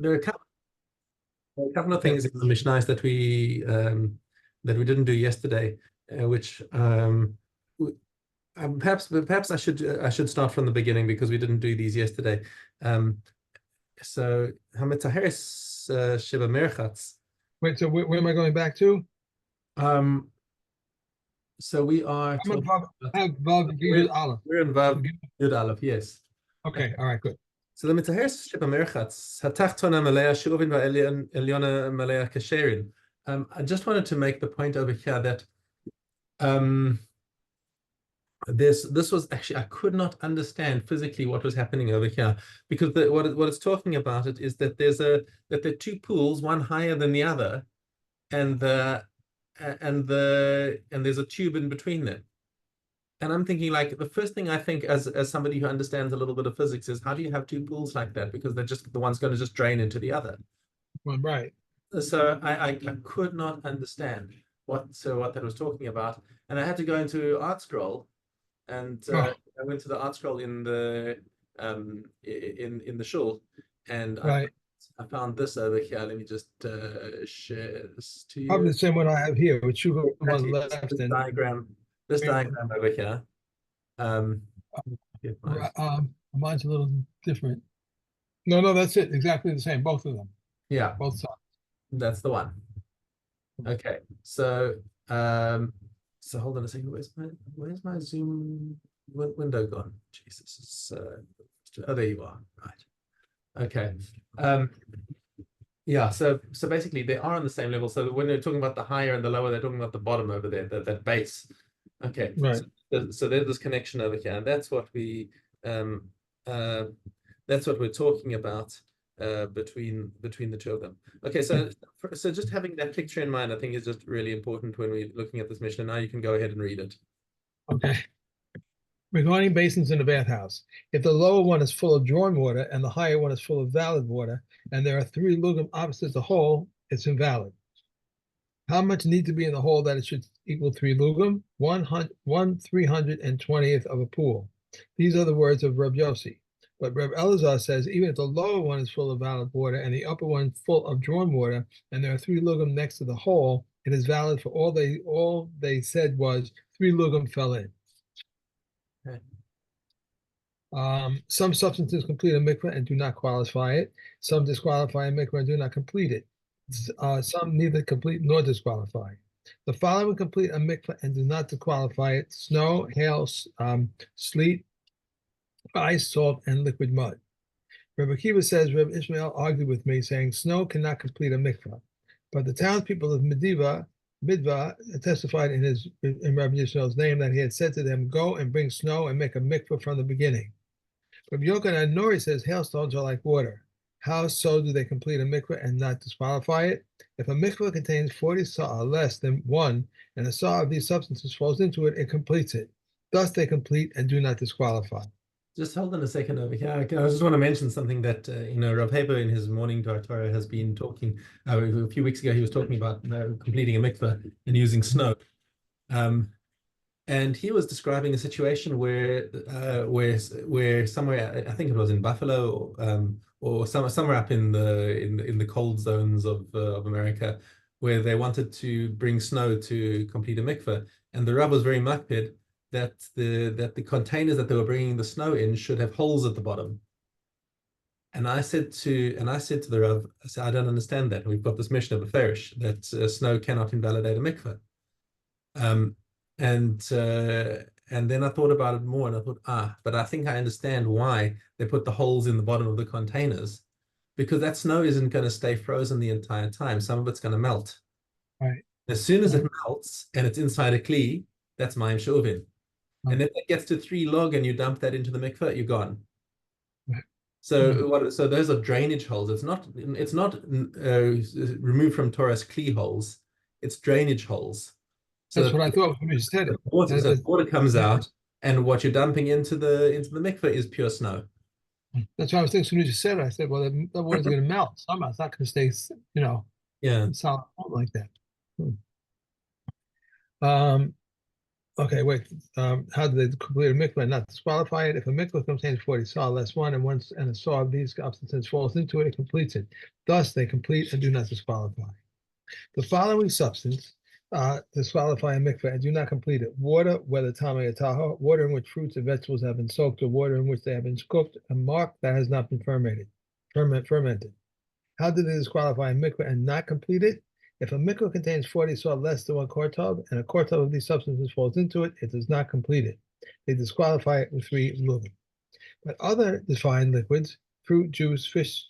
there are a couple of things in the Mishnah that we didn't do yesterday, which perhaps I should start from the beginning because we didn't do these yesterday. So Hametaheres Shiva Merchatz. Wait, so where am I going back to? So we are I'm talking above, about, Aleph. we're in Vav Yud Aleph, yes. Okay, all right, good. So the Mitaheres Sheba Merchatz, Hatachtona Malaya Shuvin Eliona Malaya Kasherin. I just wanted to make the point over here that this was actually, I could not understand physically what was happening over here, because what it's talking about it is that there are two pools, one higher than the other, and there's a tube in between them. And I'm thinking, like, the first thing I think as somebody who understands a little bit of physics is, how do you have two pools like that? Because they're just, the one's going to just drain into the other. Well, right. So I could not understand what that was talking about. And I had to go into Art Scroll, and Oh, I went to the Art Scroll in the shul, and right. I found this over here. Let me just share this to Probably you. the same one I have here, with sugar one Exactly, left this and diagram, this green one. diagram over here. Get my- Mine's a little different. No, that's it. Exactly the same. Both of them. yeah, Both sides. that's the one. Okay, so so hold on a second. Where's my Zoom window gone? Jesus, oh, there you are. Right. Okay. Yeah, so basically they are on the same level. So when they're talking about the higher and the lower, they're talking about the bottom over there, that base. Okay. Right. So there's this connection over here, and that's what we're talking about between the two of them. Okay, so just having that picture in mind, I think, is just really important when we're looking at this Mishnah. Now you can go ahead and read it. Okay. Regarding basins in a bathhouse, if the lower one is full of drawn water and the higher one is full of valid water, and there are three lugim opposite the hole, it's invalid. How much need to be in the hole that it should equal three lugim? 1/320th of a pool. These are the words of Reb Yossi. But Reb Elazar says, even if the lower one is full of valid water and the upper one full of drawn water, and there are three lugim next to the hole, it is valid for all they said was three lugim fell in. Okay. Some substances complete a mikveh and do not qualify it. Some disqualify a mikveh and do not complete it. Some neither complete nor disqualify. The following complete a mikveh and do not disqualify it: snow, hail, sleet, ice, salt, and liquid mud. Rebbe Akiva says, Rebbe Ishmael argued with me, saying snow cannot complete a mikveh. But the townspeople of Midva testified in Rebbe Ishmael's name that he had said to them, "Go and bring snow and make a mikveh from the beginning." Rabbi Yochanan Nori says hailstones are like water. How so do they complete a mikveh and not disqualify it? If a mikveh contains 40 sa'ah less than one, and a sa'ah of these substances falls into it, it completes it. Thus they complete and do not disqualify. Just hold on a second over here. I just want to mention something that Rav Heber in his morning Torah has been talking. A few weeks ago, he was talking about completing a mikveh and using snow. And he was describing a situation where somewhere, I think it was in Buffalo, or somewhere up in the cold zones of America, where they wanted to bring snow to complete a mikveh, and the Rav was very makpid that the containers that they were bringing the snow in should have holes at the bottom. And I said to the Rav, I said, I don't understand that. We've got this Mishna b'ferish that snow cannot invalidate a mikveh. And then I thought about it more, and I thought, but I think I understand why they put the holes in the bottom of the containers, because that snow isn't going to stay frozen the entire time. Some of it's going to melt. Right. As soon as it melts and it's inside a kli, that's Mayim She'uvin. And if it gets to 3 log and you dump that into the mikveh, you're gone. Right. So those are drainage holes. It's not removed from Torah's kli holes. It's drainage holes. So that's what I thought when you said it. Water comes out, and what you're dumping into the mikveh is pure snow. That's what I was thinking when you just said it. I said, well, the water's going to melt somehow. It's not going to stay, Yeah. solid like that. Okay, wait. How do they complete a mikvah and not disqualify it? If a mikvah contains 40 saw less one, and a saw of these substances falls into it, it completes it. Thus, they complete and do not disqualify. The following substance disqualify a mikvah and do not complete it: water, whether tame or taha, water in which fruits and vegetables have been soaked, or water in which they have been cooked, and mark that has not been fermented. How do they disqualify a mikvah and not complete it? If a mikvah contains 40 saw less than 1 quartov, and a quartov of these substances falls into it, it does not complete it. They disqualify it with 3 lubim. But other defined liquids, fruit juice, fish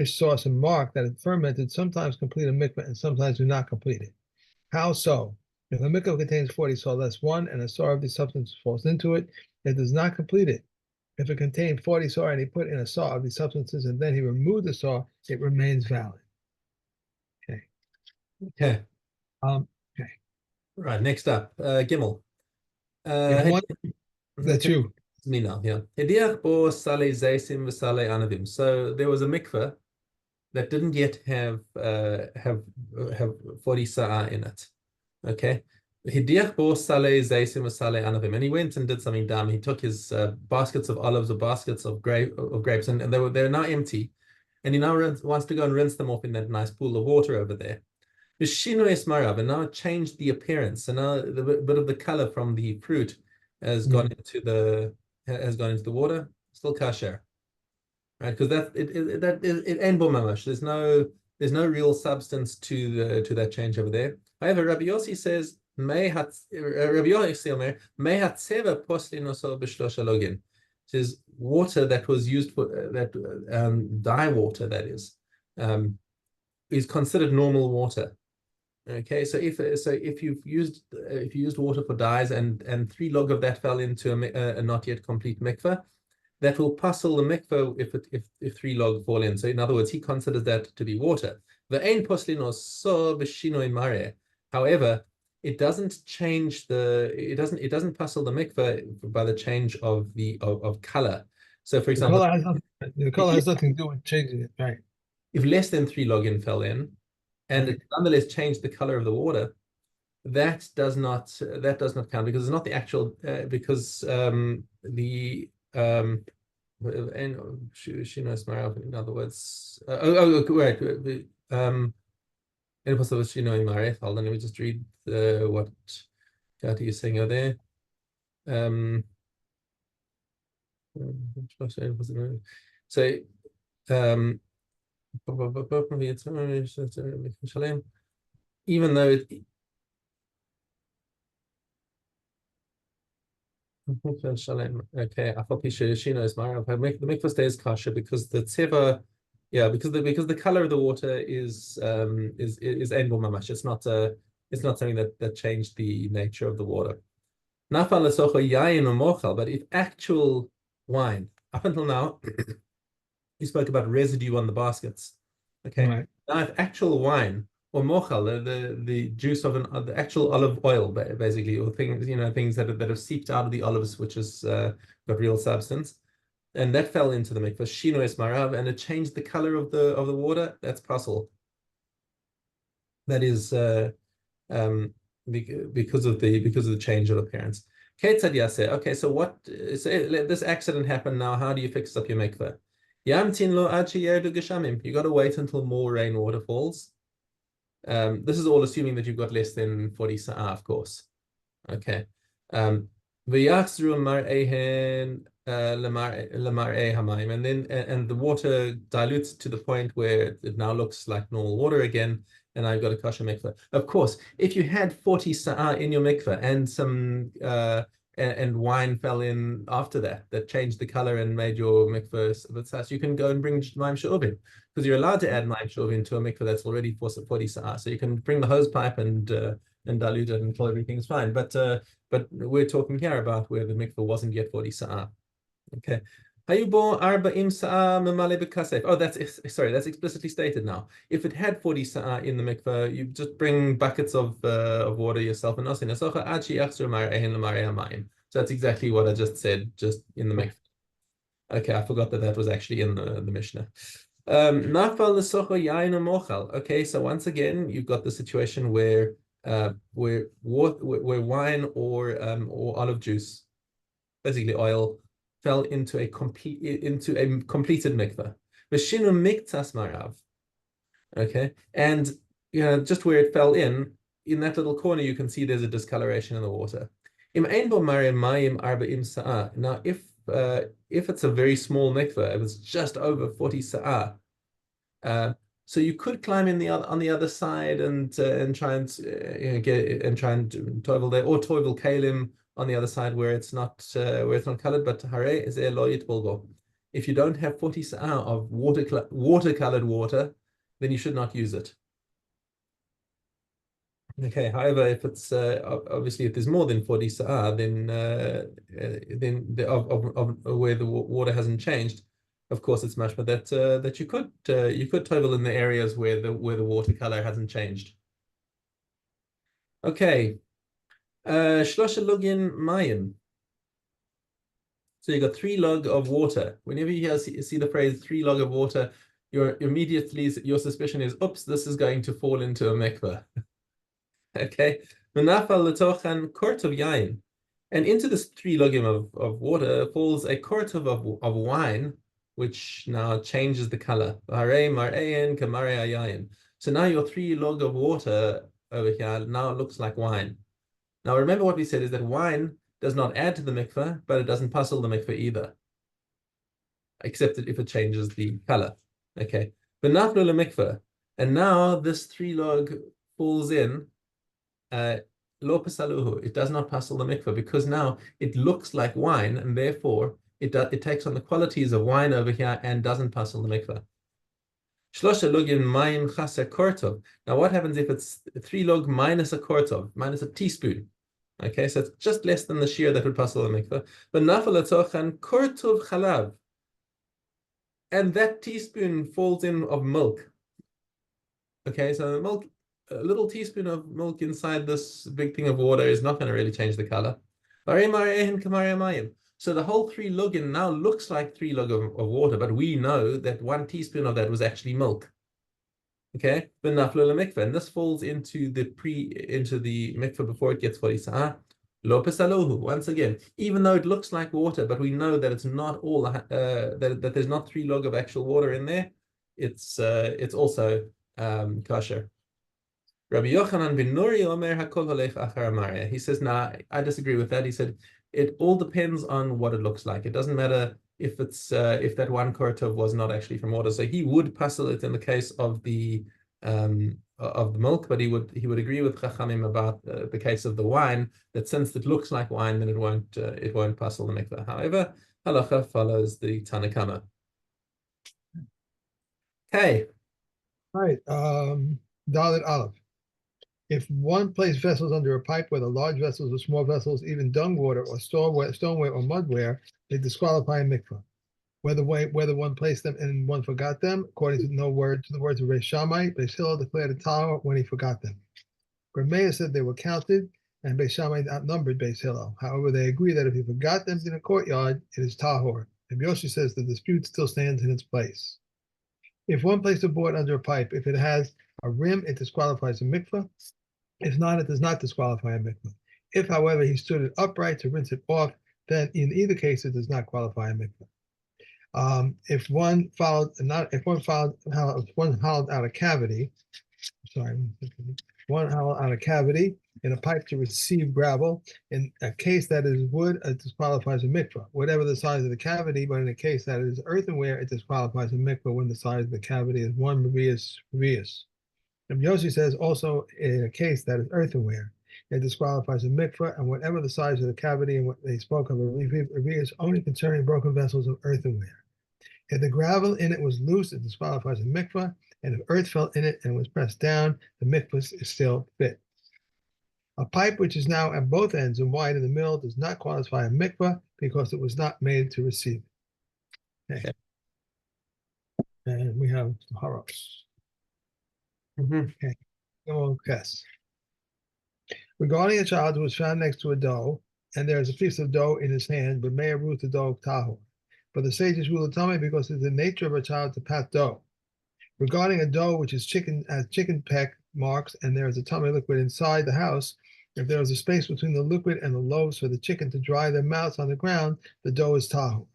sauce, and mark that is fermented, sometimes complete a mikvah and sometimes do not complete it. How so? If a mikvah contains 40 saw less 1, and a saw of these substances falls into it, it does not complete it. If it contained 40 saw and he put in a saw of these substances and then he removed the saw, it remains valid. Okay. Okay. Okay. Right. Next up, Gimel. Yeah, one, that's Okay. you. It's me now. Yeah. Hediach bo sale zaysim v'sale anavim. So there was a mikveh that didn't yet have 40 sa'ah in it. Okay. Hediach bo sale zaysim v'sale anavim. And he went and did something dumb. He took his baskets of olives or baskets of grapes, and they're now empty. And he now wants to go and rinse them off in that nice pool of water over there. And now it changed the appearance. So now the bit of the color from the fruit has gone into the water. Still kasher, right? Because it ain't mamash. There's no real substance to that change over there. However, Rabbi Yossi says Rabbi Yossi Omer mehatzeva poslinoso b'shlosha login. Says water that was used for dye water, that is considered normal water. Okay, so if you used water for dyes and 3 log of that fell into a not yet complete mikveh, that will puzzle the mikveh if 3 log fall in. So in other words, he considers that to be water. The poslin so b'shinoi mare. However, it doesn't puzzle the mikveh by the change of color. So for example, The color has nothing to do with changing it, right? if less than 3 login fell in, and Right. it nonetheless changed the color of the water, that does not count, because it's not the actual because the and she knows Marav, in other words. Wait. It was she knowing Marav. Hold on, let me just read what Kati is saying over there. So even though okay, Shino is Marav. The mikvah stays kosher because the tzeva, because the color of the water is ein bo mamash. It's not something that changed the nature of the water. Nafal lesocho yayin or mochal, but if actual wine, up until now, you spoke about residue on the baskets. Okay, Right. now if actual wine or mochal, the juice of the actual olive oil, basically, or things that have seeped out of the olives, which has got real substance, and that fell into the mikvah, shino es marav, and it changed the color of the water. That's pasul. That is because of the change of appearance. Ketzad yaseh. Okay, so this accident happened now. How do you fix up your mikvah? Yamtin lo ad sheyerdu geshamim. You got to wait until more rainwater falls. This is all assuming that you've got less than 40 sa'ah, of course. Okay. V'yachzru mar'ehen lemar'eh hamayim, and the water dilutes to the point where it now looks like normal water again, and I've got a kosher mikveh. Of course, if you had 40 sa'ah in your mikveh and some and wine fell in after that changed the color and made your mikveh, you can go and bring mayim she'uvin, because you're allowed to add mayim she'uvin to a mikveh that's already for 40 sa'ah. So you can bring the hose pipe and dilute it until everything's fine. But we're talking here about where the mikveh wasn't yet 40 sa'ah. Okay. Oh, that's explicitly stated now. If it had 40 sa'ah in the mikveh, you just bring buckets of water yourself and nosin. So that's exactly what I just said, just in the mikveh. Okay, I forgot that was actually in the Mishnah. Okay, so once again, you've got the situation where where wine or olive juice, basically oil, fell into a completed mikveh. V'shinu miktas marav. Okay, and just where it fell in that little corner, you can see there's a discoloration in the water. Im ein bo mare mayim arba'im sa'ah. Now, if it's a very small mikveh, it was just over 40 sa'ah. So you could climb in on the other side and try and try and toivel there, or toivel kalim on the other side where it's not colored. But hare is lo yitbolgo. If you don't have 40 sa'ah of watercolored water, then you should not use it. Okay. However, if it's obviously if there's more than 40 sa'ah, then where the water hasn't changed, of course it's mashma that you could tovel in the areas where the watercolor hasn't changed. Okay. Shlosha lugin mayim. So you got 3 lug of water. Whenever you see the phrase 3 lug of water, your suspicion is, oops, this is going to fall into a mikveh. Okay. Menafal letochan kort of yain. And into this 3 lugim of water falls a quart of wine, which now changes the color. So now your 3 lug of water over here now looks like wine. Now remember what we said is that wine does not add to the mikveh, but it doesn't puzzle the mikveh either, except if it changes the color. Okay. V'naflu lemikveh. And now this 3 lug falls in. Lo pasaluhu. It does not puzzle the mikveh because now it looks like wine, and therefore it takes on the qualities of wine over here and doesn't puzzle the mikveh. Shlosha lugin mayim chaser kortov. Now what happens if it's 3 lug minus a kortov, minus a teaspoon? Okay, so it's just less than the shear that would puzzle the mikveh. But nafal atzochan kortov chalav. And that teaspoon falls in of milk. Okay, so milk, a little teaspoon of milk inside this big thing of water is not going to really change the color. So the whole 3 lugin now looks like 3 lug of water, but we know that 1 teaspoon of that was actually milk. Okay, and this falls into the mikveh before it gets 40 sa'ah. Once again, even though it looks like water, but we know that it's not all that there's not 3 lug of actual water in there. It's also kosher. Rabbi Yochanan ben Nuri Omer Hakol Holech Achar Amaria. He says, nah, I disagree with that. He said it all depends on what it looks like. It doesn't matter if it's if that 1 kortov was not actually from water. So he would puzzle it in the case of the milk, but he would agree with Chachamim about the case of the wine, that since it looks like wine, then it won't puzzle the mikveh. However, halacha follows the Tanakama. Okay. All right. Dalit Aleph. If one placed vessels under a pipe, whether large vessels or small vessels, even dung water or stoneware or mudware, they disqualify a mikvah. Whether one placed them and one forgot them, according to the words of Reish Shammai, Beis Hillel declared a tahor when he forgot them. Rameya said they were counted, and Beis Shammai outnumbered Beis Hillel. However, they agree that if he forgot them in a courtyard, it is tahor. And Yoshi says the dispute still stands in its place. If one placed a board under a pipe, if it has a rim, it disqualifies a mikvah. If not, it does not disqualify a mikvah. If, however, he stood it upright to rinse it off, then in either case it does not qualify a mikvah. If one hollowed out a cavity, one hollowed out a cavity in a pipe to receive gravel, in a case that is wood, it disqualifies a mikvah. Whatever the size of the cavity, but in a case that is earthenware, it disqualifies a mikvah when the size of the cavity is 1 revius. And Yossi says also in a case that is earthenware, it disqualifies a mikvah, and whatever the size of the cavity, and what they spoke of a revius only concerning broken vessels of earthenware. If the gravel in it was loose, it disqualifies a mikvah, and if earth fell in it and was pressed down, the mikvah is still fit. A pipe which is now at both ends and wide in the middle does not qualify a mikvah because it was not made to receive it. Okay. And we have haros. Okay. Yes. Regarding a child who was found next to a dough, and there is a piece of dough in his hand, but may root the dough tahor. But the sages rule the tummy because it's the nature of a child to pat dough. Regarding a dough which is chicken peck marks, and there is a tummy liquid inside the house. If there is a space between the liquid and the loaves for the chicken to dry their mouths on the ground, the dough is tahor.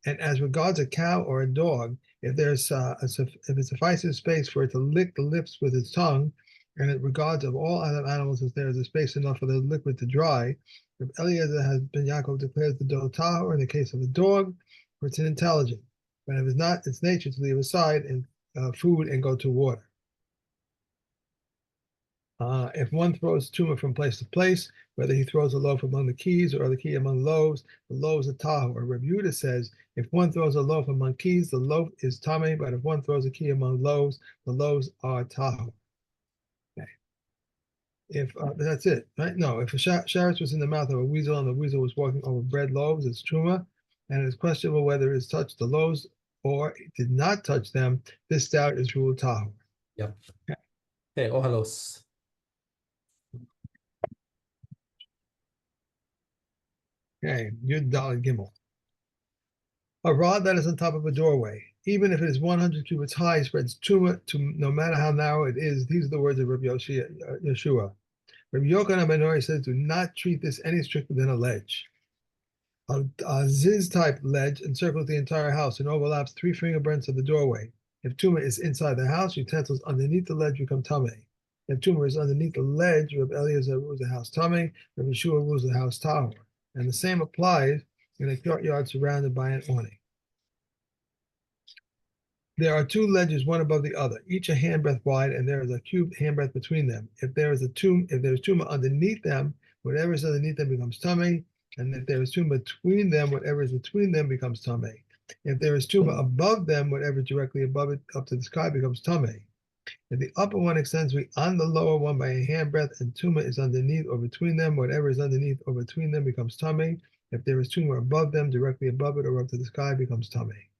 And as regards a cow or a dog, if it suffices space for it to lick the lips with its tongue, and it regards of all other animals if there is a space enough for the liquid to dry, if Eliezer has been Yaakov declares the dough tahor in the case of a dog, for it's intelligent, but if it's not its nature to leave aside and food and go to water. If one throws tumor from place to place, whether he throws a loaf among the keys or the key among loaves, the loaves are tahor. Reb Yehuda says, if one throws a loaf among keys, the loaf is tameh, but if one throws a key among loaves, the loaves are tahor. Okay. If that's it, right? No, if a sheretz was in the mouth of a weasel and the weasel was walking over bread loaves, it's truma, and it is questionable whether it has touched the loaves or it did not touch them. This doubt is ruled tahor. Yep. Okay, ohalos. Okay, Yud Daled Gimel. A rod that is on top of a doorway, even if it is 100 cubits high, spreads tumah to no matter how narrow it is. These are the words of Rabbi Yeshua. Rabbi Yochanan ben Nori says, do not treat this any stricter than a ledge. A ziz type ledge encircles the entire house and overlaps 3 finger breadths of the doorway. If tumah is inside the house, utensils underneath the ledge become tameh. If tumah is underneath the ledge, Rabbi Eliezer rules the house tameh, Rabbi Yeshua rules the house tahor. And the same applies in a courtyard surrounded by an awning. There are 2 ledges, one above the other, each a handbreadth wide, and there is a cubed handbreadth between them. If there is tumah underneath them, whatever is underneath them becomes tameh, and if there is tumah between them, whatever is between them becomes tameh. If there is tumah above them, whatever is directly above it up to the sky becomes tameh. If the upper one extends beyond the lower one by a handbreadth, and tumah is underneath or between them, whatever is underneath or between them becomes tameh. If there is tumah above them, directly above it or up to the sky becomes tameh.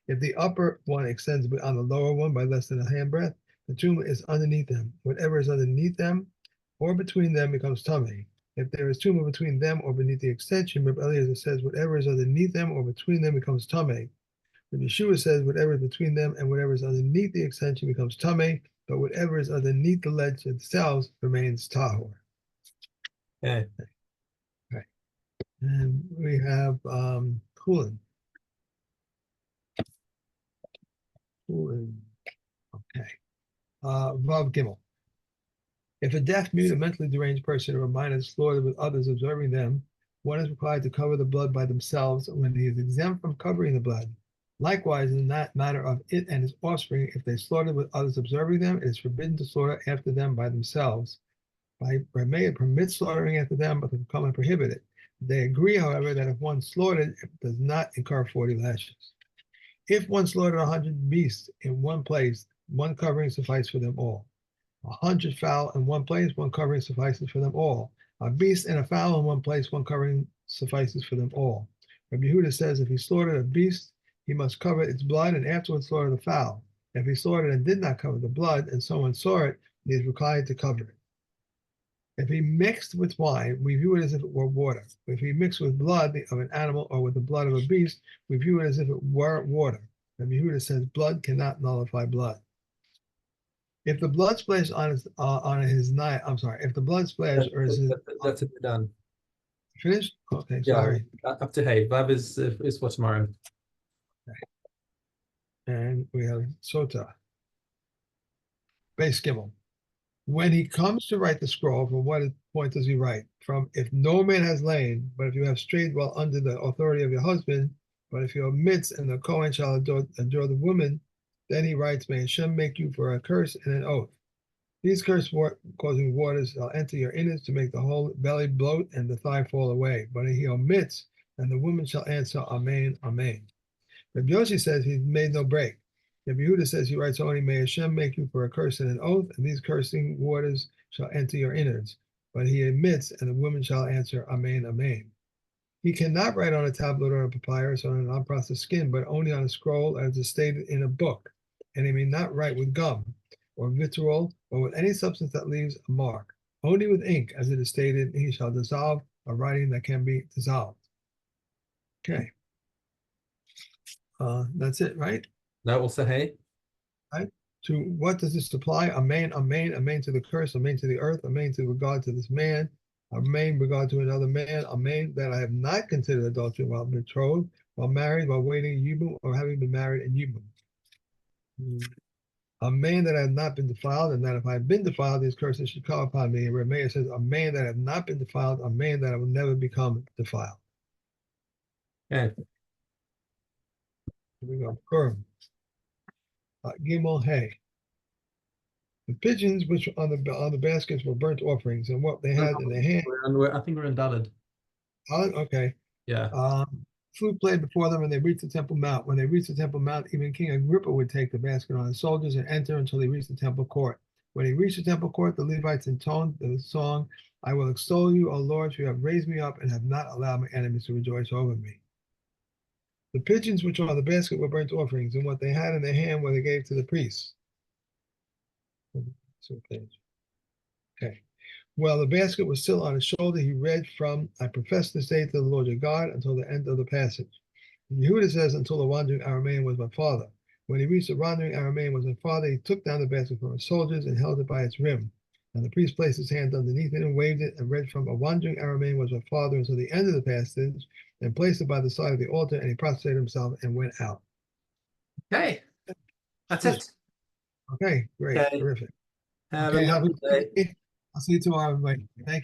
If the upper one extends beyond the lower one by less than a handbreadth, the tumah is underneath them. Whatever is underneath them or between them becomes tameh. If there is tumah between them or beneath the extension, Rabbi Eliezer says whatever is underneath them or between them becomes tameh. Rabbi Yeshua says whatever is between them and whatever is underneath the extension becomes tameh, but whatever is underneath the ledge themselves remains tahor. Okay. Okay. And we have Kulin. Okay. Vav Gimel. If a deaf, mute, or mentally deranged person or a minor is slaughtered with others observing them, one is required to cover the blood by themselves when he is exempt from covering the blood. Likewise, in that matter of it and his offspring, if they slaughtered with others observing them, it is forbidden to slaughter after them by themselves. May it permit slaughtering after them, but the common prohibit it. They agree, however, that if one slaughtered, it does not incur 40 lashes. If one slaughtered 100 beasts in one place, one covering suffices for them all. 100 fowl in one place, one covering suffices for them all. A beast and a fowl in one place, one covering suffices for them all. Rabbi Yehuda says if he slaughtered a beast, he must cover its blood and afterwards slaughter the fowl. If he slaughtered and did not cover the blood and someone saw it, he is required to cover it. If he mixed with wine, we view it as if it were water. If he mixed with blood of an animal or with the blood of a beast, we view it as if it were water. Rabbi Yehuda says blood cannot nullify blood. If the blood splashed on his knife, I'm sorry. If the blood splashed or is it That's it, done. finished? Okay, Yeah, sorry. up to hay. Vav is for tomorrow. Okay. And we have Sota. Base Gimel. When he comes to write the scroll, from what point does he write? From if no man has lain, but if you have strayed while under the authority of your husband, but if you omits and the Kohen shall adore the woman, then he writes, may Hashem make you for a curse and an oath. These curse-causing waters shall enter your innards to make the whole belly bloat and the thigh fall away. But if he omits, and the woman shall answer, Amen, Amen. Rabbi Yossi says he's made no break. Rabbi Yehuda says he writes only, may Hashem make you for a curse and an oath, and these cursing waters shall enter your innards. But he omits, and the woman shall answer, Amen, Amen. He cannot write on a tablet or a papyrus or on an unprocessed skin, but only on a scroll as is stated in a book. And he may not write with gum or vitriol or with any substance that leaves a mark. Only with ink, as it is stated, he shall dissolve a writing that can be dissolved. Okay. That's it, right? Now also hay. Right? To what does this apply? Amen, amen, amen to the curse, amen to the earth, amen to regard to this man, amen regard to another man, amen that I have not considered adultery while betrothed, while married, while waiting in Yibum, or having been married in Yibum. A man that I have not been defiled, and that if I have been defiled, these curses should come upon me. And Rameh says, a man that I have not been defiled, a man that I will never become defiled. Okay. Here we go. Purim. Gimel Hay. The pigeons which were on the baskets were burnt offerings, and what they had in their hand. I think we're in Daled. Okay. Yeah. Flute played before them, and they reached the Temple Mount. When they reached the Temple Mount, even King Agrippa would take the basket on his soldiers and enter until he reached the Temple Court. When he reached the Temple Court, the Levites intoned the song, I will extol you, O Lord, for you have raised me up and have not allowed my enemies to rejoice over me. The pigeons which were on the basket were burnt offerings, and what they had in their hand were they gave to the priests. Okay. While the basket was still on his shoulder, he read from, I profess this day to the Lord your God, until the end of the passage. And Yehuda says, until the wandering Aramean was my father. When he reached the wandering Aramean was my father, he took down the basket from his soldiers and held it by its rim. And the priest placed his hand underneath it and waved it and read from, a wandering Aramean was my father until the end of the passage, and placed it by the side of the altar, and he prostrated himself and went out. Okay. That's it. Okay, great. Okay. Terrific. Have Okay, a have a lovely good day. day. I'll see you tomorrow, everybody. Thank you.